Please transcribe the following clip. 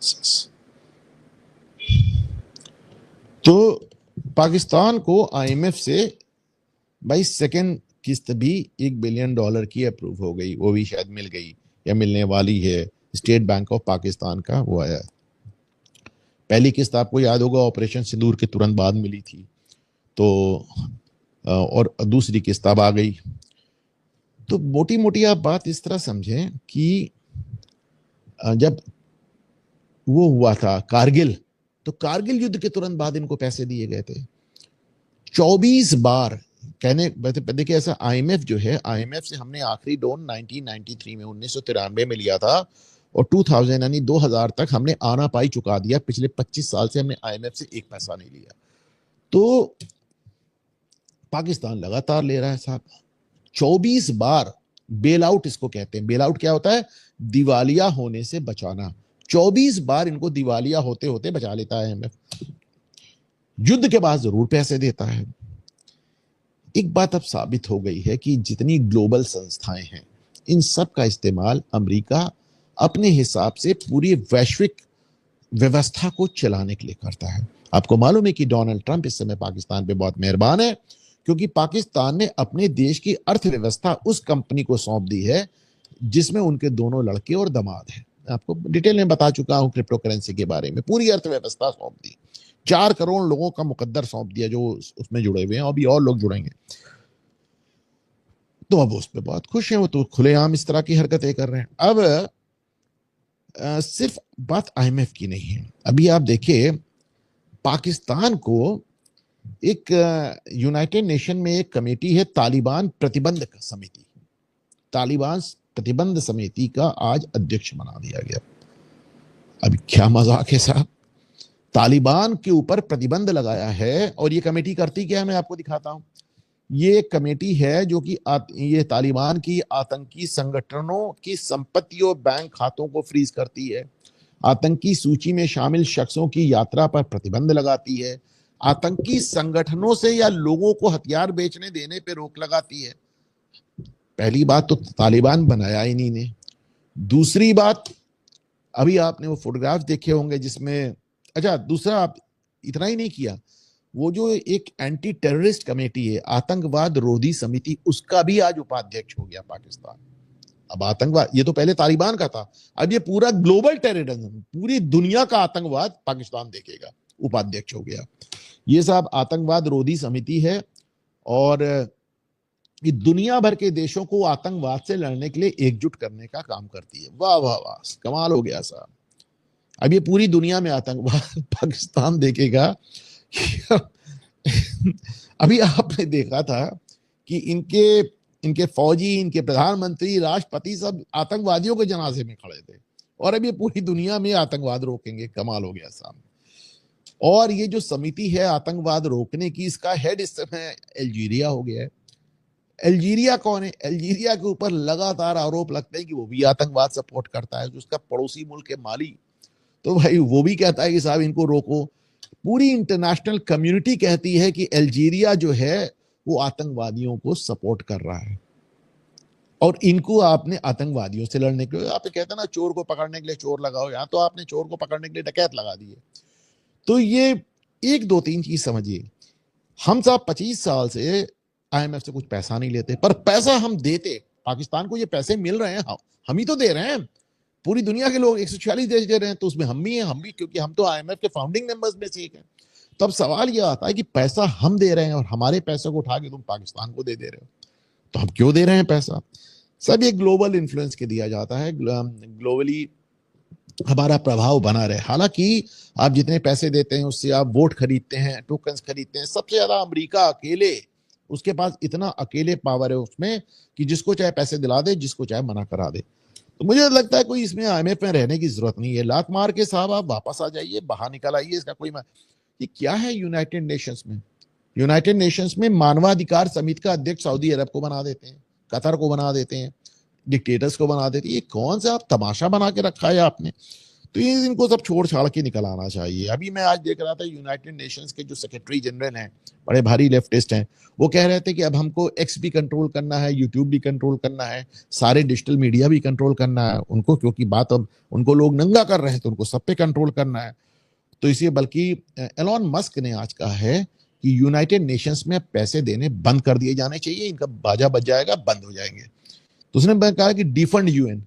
Expenses. तो पाकिस्तान को IMF से भाई सेकेंड किस्त भी $1 बिलियन की अप्रूव हो गई, वो भी शायद मिल गई या मिलने वाली है। स्टेट बैंक ऑफ पाकिस्तान का वो आया। पहली किस्त आपको याद होगा ऑपरेशन सिंदूर के तुरंत बाद मिली थी, तो और दूसरी किस्त अब आ गई। तो मोटी मोटी आप बात इस तरह समझें कि जब वो हुआ था कारगिल, तो कारगिल युद्ध के तुरंत बाद इनको पैसे दिए गए थे 24 बार। कहने देखिए, ऐसा आईएमएफ जो है, आईएमएफ से हमने आखिरी लोन 1993 में 1993 में लिया था, और 2000 यानी 2000 तक हमने आना पाई चुका दिया। पिछले 25 साल से हमने आईएमएफ से एक पैसा नहीं लिया। तो पाकिस्तान लगातार ले रहा है साहब 24 बार। बेल आउट इसको कहते हैं। बेल आउट क्या होता है? दिवालिया होने से बचाना। 24 बार इनको दिवालिया होते होते बचा लेता है आईएमएफ। युद्ध के बाद जरूर पैसे देता है। एक बात अब साबित हो गई है कि जितनी ग्लोबल संस्थाएं हैं, इन सब का इस्तेमाल अमेरिका अपने हिसाब से पूरी वैश्विक व्यवस्था को चलाने के लिए करता है। आपको मालूम है कि डोनाल्ड ट्रंप इस समय पाकिस्तान पे बहुत मेहरबान है, क्योंकि पाकिस्तान ने अपने देश की अर्थव्यवस्था उस कंपनी को सौंप दी है जिसमें उनके दोनों लड़के और दामाद हैं। आपको डिटेल में बता चुका हूं क्रिप्टो करेंसी के बारे में। पूरी अर्थव्यवस्था सौंप दी, 4 करोड़ लोगों का मुकद्दर सौंप दिया जो उसमें जुड़े हुए हैं, अभी और लोग जुड़ेंगे। तो अब उस पर बहुत खुश हैं, वो तो खुलेआम इस तरह की हरकतें कर रहे हैं। अब सिर्फ बात आईएमएफ की नहीं है। अभी आप देखिए, पाकिस्तान को एक यूनाइटेड नेशन में एक कमेटी है तालिबान प्रतिबंध समिति, तालिबान प्रतिबंध समिति का आज अध्यक्ष बना दिया गया। अभी क्या मजाक है साहब, तालिबान के ऊपर प्रतिबंध लगाया है। और ये कमेटी करती क्या है, मैं आपको दिखाता हूं। ये कमेटी है जो कि ये तालिबान की आतंकी संगठनों की संपत्ति और बैंक खातों को फ्रीज करती है, आतंकी सूची में शामिल शख्सों की यात्रा पर प्रतिबंध लगाती है, आतंकी संगठनों से या लोगों को हथियार बेचने देने पर रोक लगाती है। पहली बात तो तालिबान बनाया इन्हीं ने। दूसरी बात, अभी आपने वो फोटोग्राफ देखे होंगे जिसमें, अच्छा दूसरा आप इतना ही नहीं किया, वो जो एक एंटी टेररिस्ट कमेटी है, आतंकवाद रोधी समिति, उसका भी आज उपाध्यक्ष हो गया पाकिस्तान। अब आतंकवाद, ये तो पहले तालिबान का था, अब ये पूरा ग्लोबल टेररिज्म, पूरी दुनिया का आतंकवाद पाकिस्तान देखेगा, उपाध्यक्ष हो गया। ये साहब आतंकवाद रोधी समिति है, और ये दुनिया भर के देशों को आतंकवाद से लड़ने के लिए एकजुट करने का काम करती है। वाह वाह वाह, कमाल हो गया साहब। अब ये पूरी दुनिया में आतंकवाद पाकिस्तान देखेगा। अभी आपने देखा था कि इनके फौजी, इनके प्रधानमंत्री, राष्ट्रपति सब आतंकवादियों के जनाजे में खड़े थे, और अब ये पूरी दुनिया में आतंकवाद रोकेंगे। कमाल हो गया साहब। और ये जो समिति है आतंकवाद रोकने की, इसका हेड इस समय अल्जीरिया हो गया है। अल्जीरिया कौन है? अल्जीरिया के ऊपर लगातार आरोप लगते हैं कि वो भी आतंकवाद सपोर्ट करता है, जो उसका पड़ोसी मुल्क है माली, तो भाई वो भी कहता है कि साहब इनको रोको। पूरी इंटरनेशनल कम्युनिटी कहती है कि अल्जीरिया जो है वो आतंकवादियों को सपोर्ट कर रहा है, और इनको आपने आतंकवादियों से लड़ने के लिए, आप कहते हैं ना चोर को पकड़ने के लिए चोर लगाओ, यहां तो आपने चोर को पकड़ने के लिए डकैत लगा दिए। तो ये 1 2 3 चीज समझिए। हम साहब 25 साल से आईएमएफ से कुछ पैसा नहीं लेते, पर पैसा हम देते, पाकिस्तान को ये पैसे मिल रहे हैं, हम ही तो दे रहे हैं। पूरी दुनिया के लोग 146 देश दे रहे हैं, तो उसमें हम भी, क्योंकि हम तो आईएमएफ के फाउंडिंग मेंबर्स में से एक हैं। तब सवाल यह आता है कि पैसा हम दे रहे हैं और हमारे पैसे को उठा के तुम पाकिस्तान को दे रहे हो, तो हम क्यों दे रहे हैं पैसा? सब ये ग्लोबल इन्फ्लुएंस के दिया जाता है, ग्लोबली हमारा प्रभाव बना रहे। हालांकि आप जितने पैसे देते हैं उससे आप वोट खरीदते हैं, टोकन्स खरीदते हैं। सबसे ज्यादा अमेरिका अकेले, उसके पास इतना अकेले पावर है उसमें कि जिसको चाहे पैसे दिला दे, जिसको चाहे मना करा दे। तो मुझे लगता है कोई इसमें आईएमएफ में रहने की जरूरत नहीं है। लात मार के साहब आप वापस आ जाइए, बाहर निकल आइए। इसका कोई ये क्या है यूनाइटेड नेशंस में? यूनाइटेड नेशंस में मानवाधिकार समिति का अध्यक्ष सऊदी अरब को बना देते हैं, कतर को बना देते हैं, डिक्टेटर्स को बना देते हैं। ये कौन सा आप तमाशा बना के रखा है आपने? तो ये इनको सब छोड़ छाड़ के निकल आना चाहिए। अभी मैं आज देख रहा था यूनाइटेड नेशंस के जो सेक्रेटरी जनरल हैं, बड़े भारी लेफ्टिस्ट हैं, वो कह रहे थे कि अब हमको एक्स भी कंट्रोल करना है, यूट्यूब भी कंट्रोल करना है, सारे डिजिटल मीडिया भी कंट्रोल करना है उनको, क्योंकि बात अब उनको लोग नंगा कर रहे हैं तो उनको सब पे कंट्रोल करना है। तो इसलिए बल्कि एलॉन मस्क ने आज कहा है कि यूनाइटेड नेशंस में पैसे देने बंद कर दिए जाने चाहिए, इनका बाजा बज जाएगा, बंद हो जाएंगे। तो उसने कहा कि डिफंड यूएन,